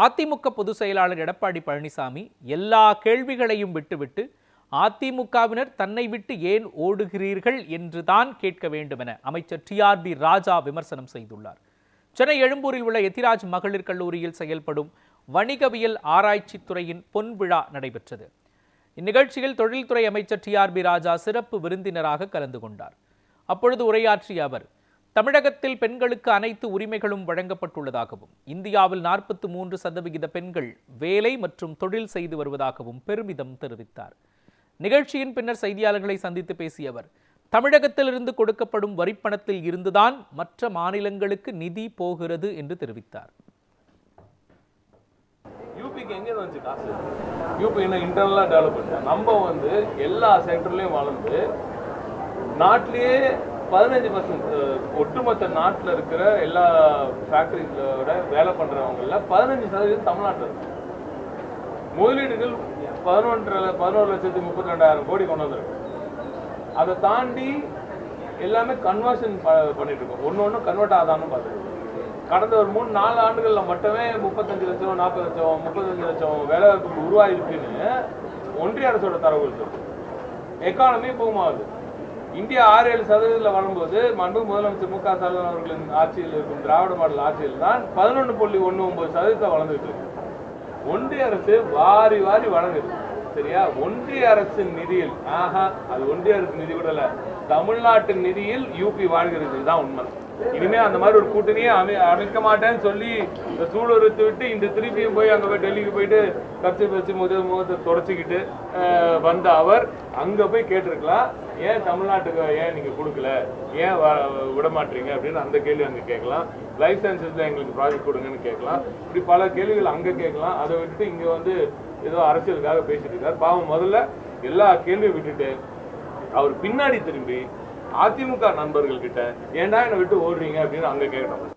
அதிமுக பொதுச் செயலாளர் எடப்பாடி பழனிசாமி எல்லா கேள்விகளையும் விட்டுவிட்டு அதிமுகவினர் தன்னை விட்டு ஏன் ஓடுகிறீர்கள் என்றுதான் கேட்க வேண்டும் என அமைச்சர் டிஆர்பி ராஜா விமர்சனம் செய்துள்ளார். சென்னை எழும்பூரில் உள்ள எத்திராஜ் மகளிர் கல்லூரியில் செயல்படும் வணிகவியல் ஆராய்ச்சி துறையின் பொன் விழா நடைபெற்றது. இந்நிகழ்ச்சியில் தொழில்துறை அமைச்சர் டிஆர்பி ராஜா சிறப்பு விருந்தினராக கலந்து கொண்டார். அப்பொழுது உரையாற்றிய அவர், தமிழகத்தில் பெண்களுக்கு அனைத்து உரிமைகளும் வழங்கப்பட்டுள்ளதாகவும் இந்தியாவில் 43% பெண்கள் வேலை மற்றும் தொழில் செய்து வருவதாகவும் பெருமிதம் தெரிவித்தார். நிகழ்ச்சியின் பின்னர் செய்தியாளர்களை சந்தித்து பேசிய அவர், தமிழகத்திலிருந்து கொடுக்கப்படும் வரிப்பணத்தில் இருந்துதான் மற்ற மாநிலங்களுக்கு நிதி போகிறது என்று தெரிவித்தார். யூபிக்கு எங்கே வந்துச்சு காசு? யூபி என்ன இன்டர்னலா டெவலப் பண்ண, நம்ம எல்லா செக்டர்லயும் வளர்ந்து நாட்டிலேயே 15% ஒட்டுமொத்த நாட்டில் இருக்கிற எல்லா ஃபேக்டரிகளோட வேலை பண்றவங்கள 15% தமிழ்நாட்டில் இருக்கு. முதலீடுகள் 11,32,000 கோடி கொண்டு வந்திருக்கு. அதை தாண்டி எல்லாமே கன்வர்ஷன் பண்ணிட்டு இருக்கோம். ஒன்று கன்வெர்ட் ஆதான்னு பார்த்துருக்கோம். கடந்த ஒரு 3-4 ஆண்டுகளில் மட்டுமே 35 லட்சம் 40 லட்சம் 35 லட்சம் வேலை வாய்ப்புகள் உருவாயிருக்குன்னு ஒன்றிய அரசோட தரவுகள் இருக்கு. எக்கானமி பூம் ஆகுது. இந்தியா 6-7% வரும்போது மாண்பு முதலமைச்சர் மு க ஸ்டாலின் அவர்களின் ஆட்சியில் இருக்கும் திராவிட மாடல் ஆட்சியில் தான் 11.19% வளர்ந்துட்டு இருக்கு. ஒன்றிய அரசு வாரி வாரி வழங்குது. சரியா? ஒன்றிய அரசின் நிதியில் அது ஒன்றிய அரசு நிதி கூட இல்ல, தமிழ்நாட்டின் நிதியில் யூபி வாழ்கிறது தான் உண்மை. இனிமே அந்த மாதிரி ஒரு கூட்டணியே அமைக்க மாட்டேன்னு சொல்லி இந்த சூழலுத்து விட்டு இந்த திருப்பியும் போய் அங்கே போய் டெல்லிக்கு போயிட்டு கட்சி வச்சு முகத்தை தொடச்சிக்கிட்டு வந்த அவர் அங்கே போய் கேட்டிருக்கலாம், ஏன் தமிழ்நாட்டுக்கு ஏன் நீங்கள் கொடுக்கல, ஏன் விட மாட்டீங்க அப்படின்னு அந்த கேள்வி அங்கே கேட்கலாம். லைஃப் சயின்சஸில் எங்களுக்கு ப்ராஜெக்ட் கொடுங்கன்னு கேட்கலாம். இப்படி பல கேள்விகள் அங்கே கேட்கலாம். அதை விட்டுட்டு இங்கே ஏதோ அரசியலுக்காக பேசிட்டு இருக்காரு. பாவம், முதல்ல எல்லா கேள்வியும் விட்டுட்டு அவர் பின்னாடி திரும்பி அதிமுக நண்பர்கள் கிட்ட ஏன்டா என்னை விட்டு ஓடுறீங்க அப்படின்னு அங்க கேட்கணும்.